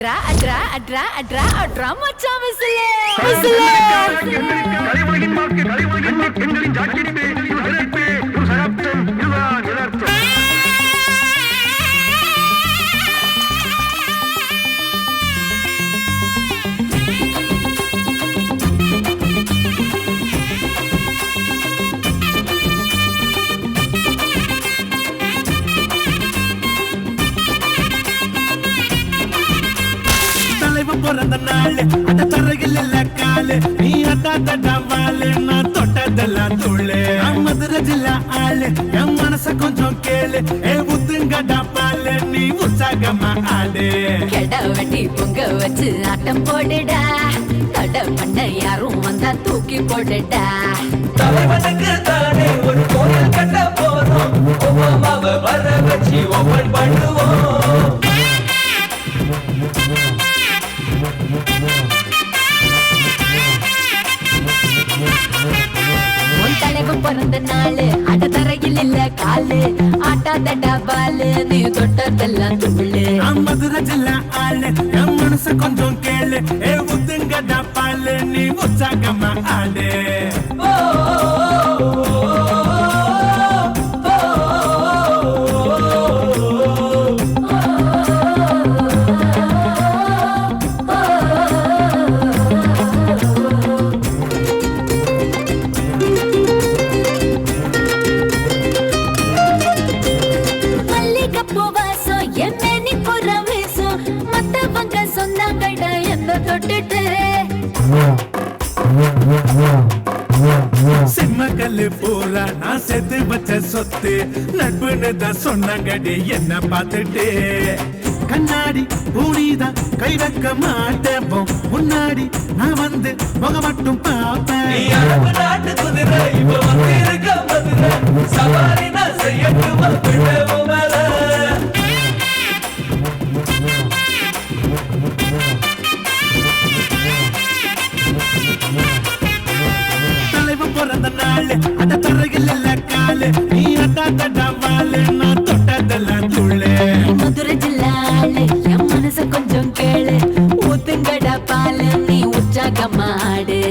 அட்ரா அட்ரா அட்ரா அட்ரா மச்சான் விசிலே விசிலே தலைவலியின் வாக்கு தலைவலியின் வாக்கு எங்களின் ஜாக்கிரதை நிலைப்பே ஒரு சகாப்தம் இதுதான் யதார்த்தம். பிறந்த நாள் அந்த தரையில் இல்ல காலு நீ அட்டாட்ட வாழு நான் தொட்டதெல்லாம் தூளு மதுரை ஜில்லா ஆளு என் மனச கொஞ்சம் கேளு ஏ உத்துங்கடா பாலு நீ உற்சாகமா ஆளு கெட வெட்டி பொங்க வச்சு ஆட்டம் போடுடா தட பண்ண யாரும் வந்தா தூக்கி போடுடா தலைவனுக்கு தானே ஒரு கோயில் கட்ட போறோம் ஒவ்வாமாவ வர வச்சு ஓபன் பண்ணுவோம் தலைவன் பிறந்த நாளு அட தரையில் இல்ல காலு ஆட்டாதடா பாலு நீ தொட்டதெல்லாம் துள்ளு மதுரை ஜில்லா ஆளு என் மனச கொஞ்சம் கேளு ஏ உத்துங்கடா பாலு நீ உற்சாகமா ஆளு சிம்மக்கல்லு பூரா நான் சேர்த்து வச்ச சொத்து நட்புன்னு தான் சொன்னாங்கடி என்ன பார்த்துட்டு கண்ணாடி பூனிதான் கை வைக்க மாட்டேன் முன்னாடி நான் வந்து முக மட்டும் பார்ப்பேன் நாட்டு குதிரை இப்ப வந்து இருக்க மதுரை சவாரி நான் செய்யட்டுமா மேல பிறந்த நாள் அந்த தரையில் இல்ல காலு நீ அட்டாட்ட வாழு நான் தொட்டதெல்லாம் தூளு மதுரை ஜில்லாளு என் மனச கொஞ்சம் கேளு ஊத்துங்கடா பாலு நீ உற்சாகமாடு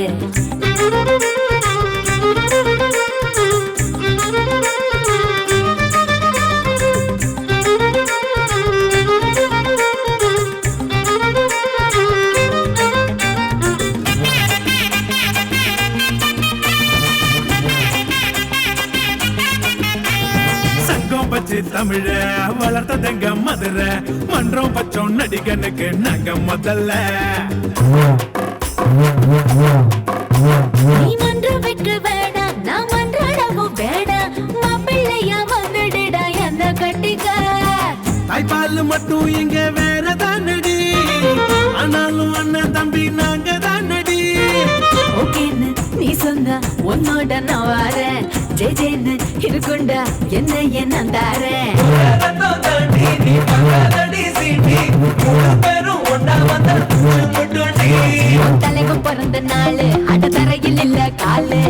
தமிழ வளர்த்ததெங்க மதுரை மன்றம் பச்சோம் நடிகனுக்கு நாங்க முதல்ல நீ மன்றம் வைக்க வேடாம் நான் மன்றாடவும் வேடாம் மாப்பிள்ளையா வந்துடுடா எந்த கட்டிக்க தாய்ப்பால் மட்டும் இங்க வேறதான் நடி ஆனாலும் அண்ணன் தம்பி நாங்க தான் நடி ஓகேன்னு நீ சொன்னா உன்னோட நான் வாரேன் ஜெய் ஜெயின்னு இருக்குண்டா என்ன என்ன தாரேன் தாண்டி நீ பக்கதடி சீட்டி மூணு பேரும் ஒன்னா வந்தா தலைவன் பிறந்த நாளு அட தரையில் இல்ல காலு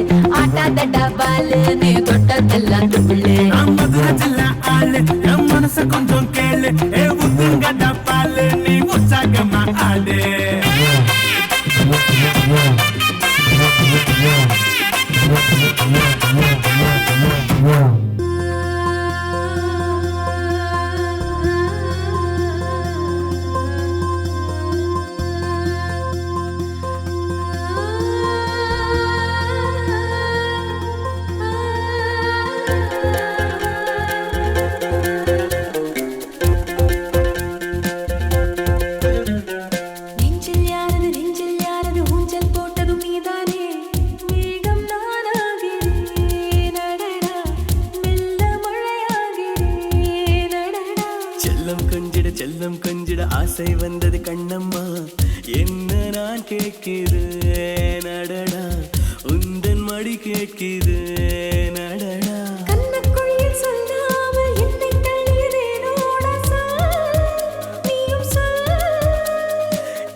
ஆட்டாதடா பாலு நீ தொட்டதெல்லாம் துள்ளு மதுரை ஜில்லா ஆளு என் மனச கொஞ்சம் கேளு ஏ உத்துங்கடா பாலு நீ உற்சாகமா ஆளு செல்லம் கொஞ்சிட ஆசை வந்தது கண்ணம்மா என்ன நான் கேட்கிறேன் அடடா உந்தன் மடி கேட்கிறேன் அடடா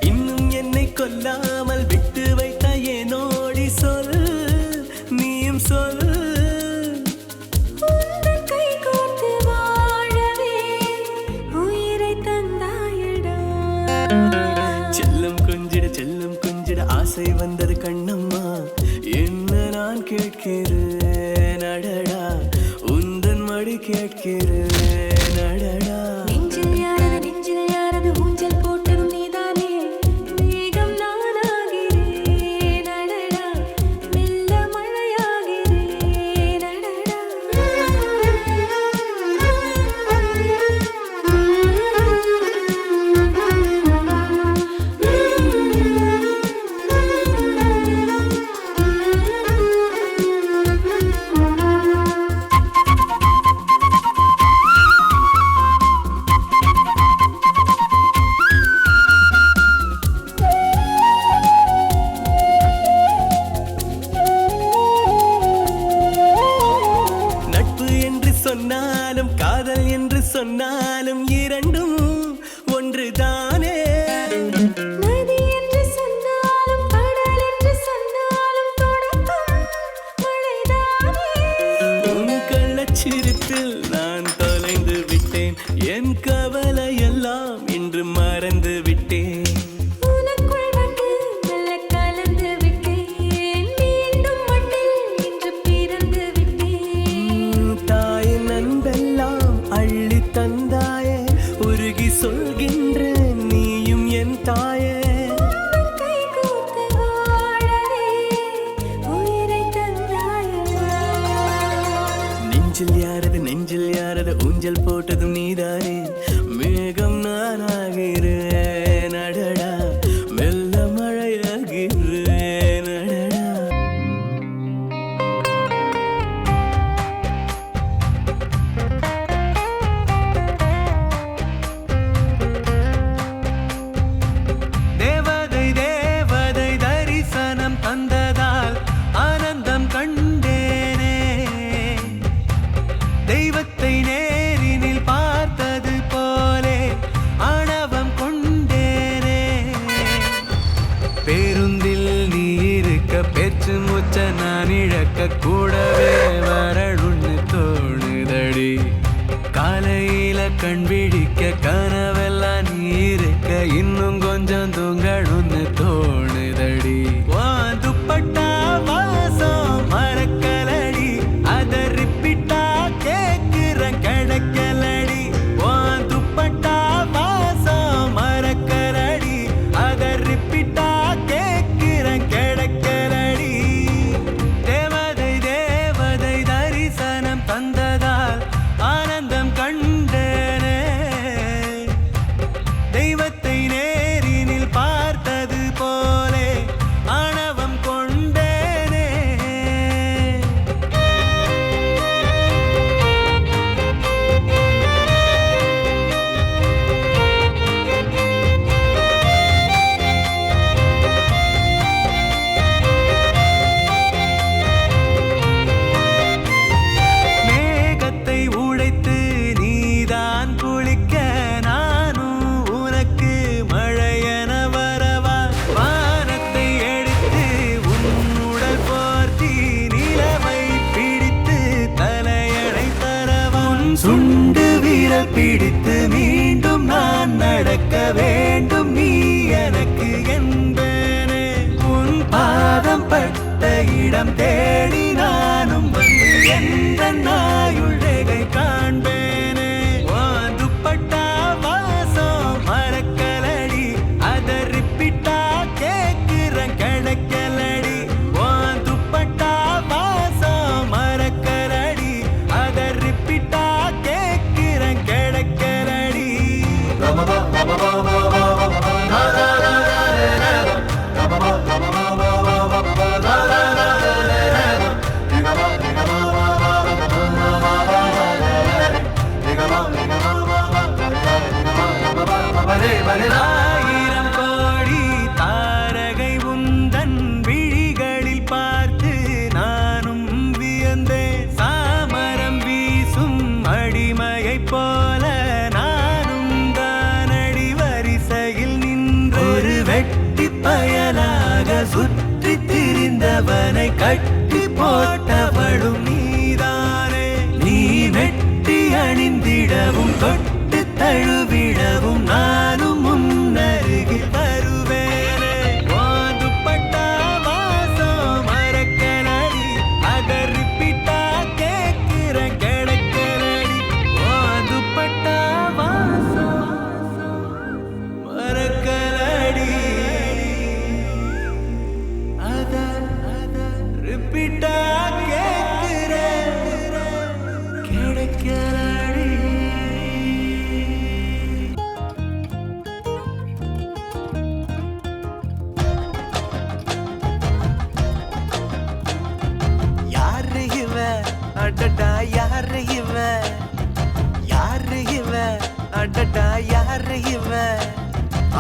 இன்னும் என்னை கொல்லாமல் விட்டு வைத்த ஏனோடி சொல் நீயும் சொல் கை கோர்த்து வாழவே உயிரை தந்தாயடா வைக்கிறேன் அடடா. நெஞ்சில் யாரது ஊஞ்சல் போட்டதும் நீதானே மேகம் நானாகிறேன் அடடா மெல்ல மழையாகிறேன் அடடா. நட்பு என்று சொன்னாலும் காதல் என்று சொன்னாலும் இரண்டும் ஒன்றுதானே. நதி என்று சொன்னாலும் கடல் என்று சொன்னாலும் தொடக்கம் மழைதானே. உன் கள்ளச்சிரிப்பில் நான் தொலைந்து விட்டேன். என் கவலை எல்லாம் இன்று மறந்து விட்டேன். உனக்குள் வந்து மெல்ல கலந்து விட்டேன். மீண்டும் மண்ணில் இன்று பிறந்து விட்டேன். தாயின் அன்பெல்லாம் அள்ளி தந்தாயே, உருகி சொல்கின்ற நீயும் என் தாயே. கை கோர்த்து ஆடவே உயிரை தந்தாயே. நெஞ்சில் யாரது ஊஞ்சல் போட்டதும் நீதானே மேகம் நானாகிறேன் அடடா மெல்ல மழையாகிறேன் அடடா. தேவதை தரிசனம் தந்ததால் ஆனந்தம் கண்டேனே. தெய்வத்தை நேரினில் பார்த்தது போலே ஆணவம் கொண்டேனே. பேருந்தில் நீ இருக்க பேச்சு மூச்ச நான் இழக்க கூடவே வரணும்னு தோணுதடி. காலையில கண் விழிக்க கனவெல்லாம் நீ இருக்க இன்னும் கொஞ்சம் தூங்கணும்னு தோணுதடி. துப்பட்டா வாசம் மறக்கலடி, அத ரிப்பீட்டா கேக்குறேன் கிடைக்கலடி. துப்பட்டா வாசம் மறக்கலடி, அத ரிப்பீட்டா கேக்குறேன் கிடைக்கலடி. தேவதை தரிசனம் தந்ததால் ஆனந்தம் கண்டேனே. தெய்வத்தை நேரினில் பார்த்தது போலே ஆணவம் கொண்டேனே. மேகத்தை உடைத்து நீதான் குளிக்க நானும் உனக்கு மழையென வரவா. வானத்தை எடுத்து உன்னுடல் போர்த்தி நிலவை பிடித்து தலையணை தரவா. சுண்டு விரல் பிடித்து மீண்டும் நான் நடக்க வேண்டும் நீ எனக்கு என்பேனே. உன் பாதம் பட்ட இடம் தேடி நானும் வந்து எந்த நாயுள்ளகை காண்பேனே. துப்பட்டா வாசம் மறக்கலடி, அத ரிப்பீட்டா கேக்குறேன் கிடைக்கலடி. துப்பட்டா வாசம் மறக்கலடி, அத ரிப்பீட்டா கேக்குறேன் கிடைக்கலடி. அடடா யாரு இவ யாரு இவ அடடா யாரு இவ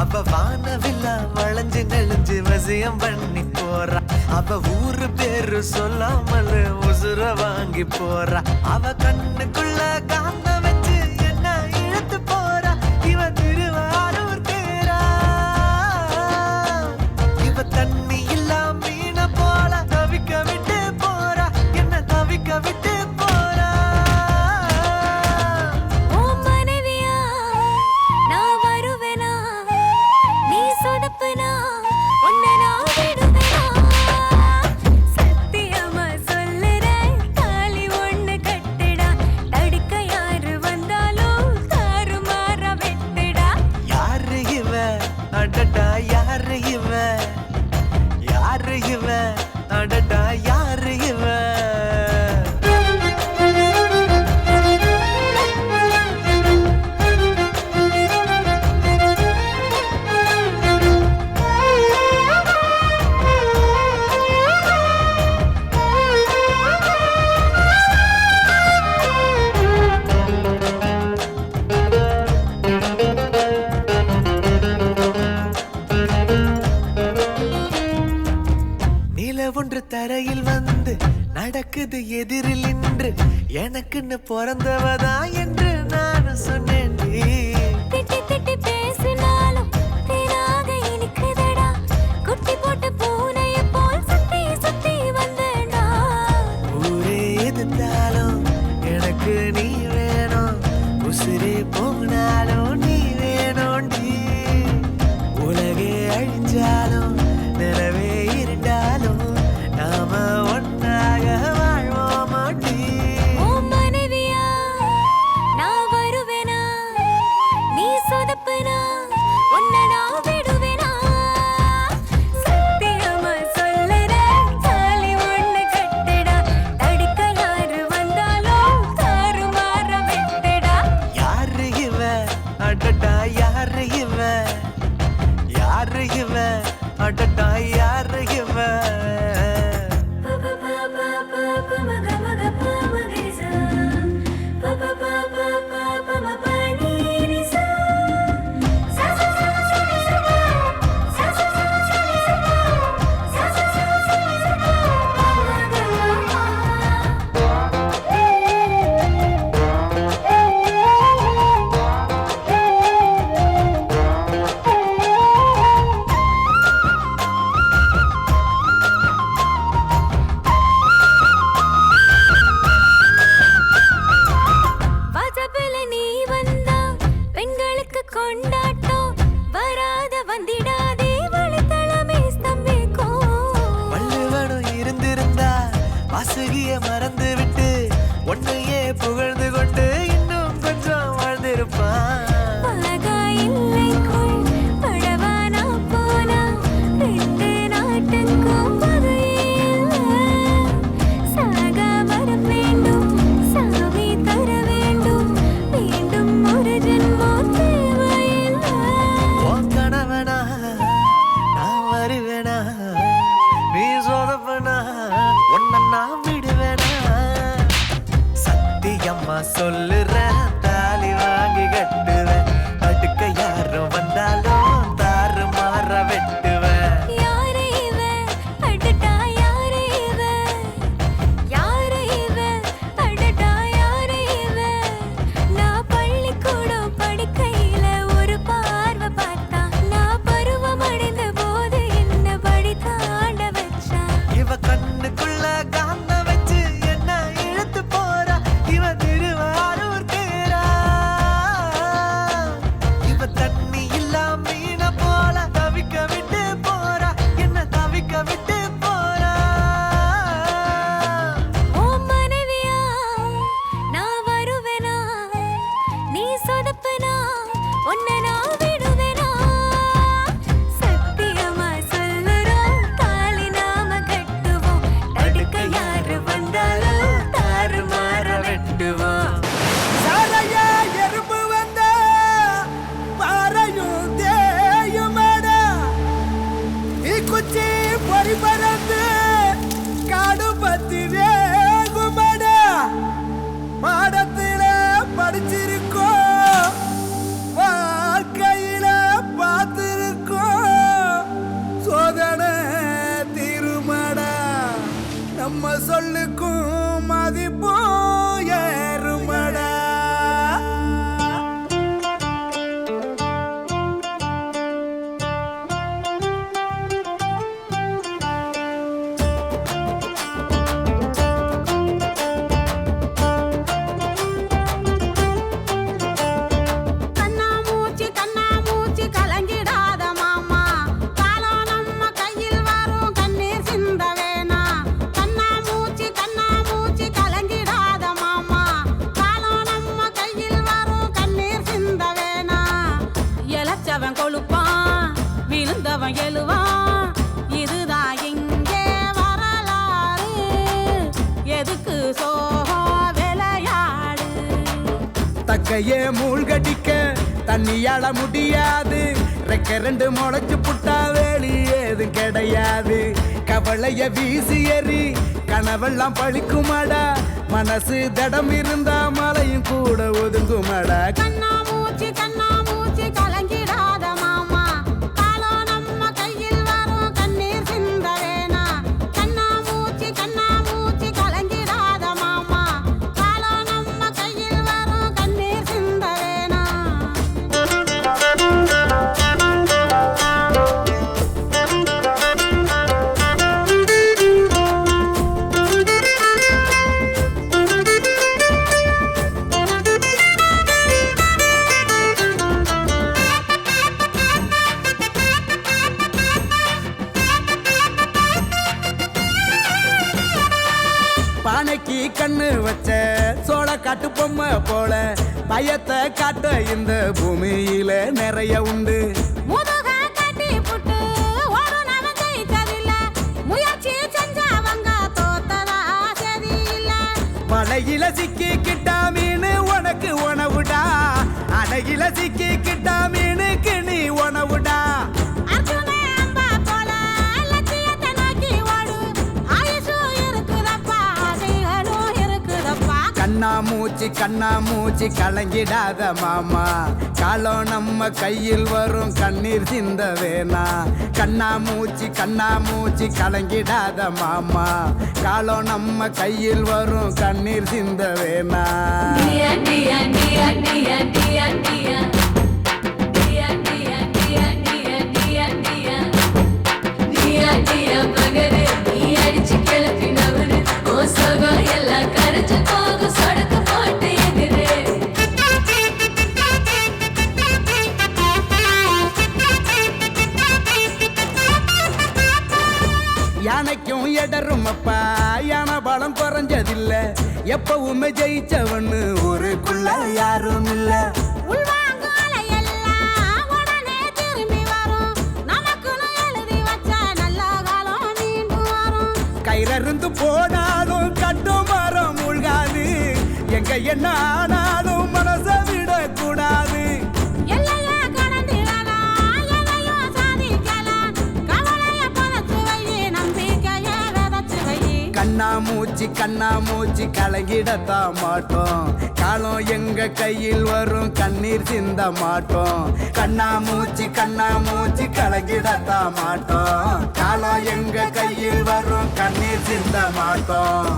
அவ வானவில்லா வளைஞ்சு நெளிஞ்சு வசியம் பண்ணி போறா அவ ஊரு பேரு சொல்லாமல் உசுர வாங்கி போறா அவ கண்ணுக்குள்ள காந்த வச்சு என்ன இழுத்து போறா இவ திருவாரூர் தேரா இவ தண்ணி இல்லா மீன போல தவிக்க விட்டு போறா என்ன தவிக்க விட்டு போறா ஓ மனைவியா நான் வருவேனா நீ சொதப்புனா உன்னை நான் விடுவேனா சத்தியமா சொல்லுறேன் தாலி ஒண்ணு கட்டுடா தடுக்க யாரு வந்தாலும் தாறுமாற வெட்டுடா யாரு இவ அடடா யாரு இவ யாரு இவ அடடா யாரு இவ நில ஒன்று தரையில் வந்து நடக்குது எதிரில் நின்று எனக்குன்னு பிறந்தவதா என்று நான் சொன்னேன் திட்டி திட்டி பேசினாலும் தேனாக இனிக்குதடா குட்டி போட்ட பூனைய போல் சுத்தி சுத்தி வந்தேனா ஊரே எதிர்த்தாலும் எனக்கு நீ வேணும் உசிரே போனாலும் நீ வேணும்டி உலகே அழிஞ்சாலும் நிலவே இருந்தாலும் நாம ஒன்னாக வாழ்வோமாட்டி ஓ மனைவியா நான் வருவேனா நீ சொதப்புனா உன்னை நான் விடுவேனா சத்தியமா சொல்லுறேன் தாலி ஒண்ணு கட்டுடா தடுக்க யாரு வந்தாலும் தாறுமாற வெட்டுடா யாரு இவ அடடா யாரு இவ யாரு இவ அடடா யாரு இவ நம்ம சொல்லுக்கும் மதிப்போ ஏறுமடா. கொழுப்பான் விழுந்தவன் எழுவான், இதுதான் இங்கே வரலாறு. எதுக்கு சோகம் விளையாடு? தக்கையே மூழ்கடிக்க தண்ணியால முடியாது, ரெக்க ரெண்டு முளைச்சு புட்டா வேலி ஏதும் கிடையாது. கவலைய வீசி எறி கனவெல்லாம் பழிக்குமாடா, மனசு தடம் இருந்தா மலையும் கூட ஒதுங்குமாடா. கண்ணா மூச்சு கலங்கிடாத மாமா, காலம் நம்ம கையில் வரும் கண்ணீர் சிந்த வேணா. கண்ணா மூச்சு கலங்கிடாத மாமா, காலம் நம்ம கையில் வரும் கண்ணீர் சிந்த வேணா. பானைக்கு கண்ணு வச்ச சோள காட்டு பொம்மை போல பயத்தை காட்ட இந்த பூமியில நிறைய உண்டு. முதுக கட்டி புட்டு ஒரு நாளும் ஜெயிச்சதில்ல, முயற்சி செஞ்சவங்க தோத்ததா சரியில்ல. படையில சிக்கிக்கிட்டா மீன் உனக்கு உணவுடா, அடையில சிக்கிக்கிட்டா மீனுக்கு நீ உணவுடா. அர்ஜுனே அம்பா போல லட்சியத்தை நோக்கி ஓடு, ஆயுசும் இருக்குதப்பா, ஆசைகளும் இருக்குதப்பா. கண்ணா மூச்சு கலங்கிடாத மாமா, காலம் நம்ம கையில் வரும் கண்ணீர் சிந்த வேணா. கண்ணா மூச்சு கலங்கிடாத மாமா, காலம் நம்ம கையில் வரும் கண்ணீர் சிந்த வேணா. டியா டியா டியா டியா டியா டியா டியா டியா டியா டியா டியா டியா டியா டியா மகரே, நீ அடிச்சு கிளப்பினவரு ஓ சோகம் எல்லாம் கரைச்சு போகும் சொடக்கு போட்டு எதிரே. யானைக்கும் எடரும் அப்பா, யானை பலம் குறைஞ்சதில்ல, எப்பவுமே ஜெயிச்சவன்னு ஊருக்குள்ள யாரும் இல்ல. உள்வாங்கும் அலையெல்லாம் உடனே திரும்பி வரும், நமக்குன்னு எழுதி வச்ச நல்ல காலம் மீண்டும் வரும். கயிறருந்து போனாலும் கட்டு மரம் மூழ்காது, எங்க என்ன ஆனாலும் மனச விடக்கூடாது. எல்லையை கடந்திடலாம், எதையும் சாதிக்கலாம், கவலையை புதைச்சு வை, நம்பிக்கையை விதைச்சு வை. கண்ணா மூச்சு கலங்கிடத்தான் மாட்டோம், காலம் எங்க கையில் வரும் கண்ணீர் சிந்த மாட்டோம். கண்ணா மூச்சு கலங்கிடத்தான் மாட்டோம், காலம் எங்க கையில் வரும் கண்ணீர் சிந்த மாட்டோம்.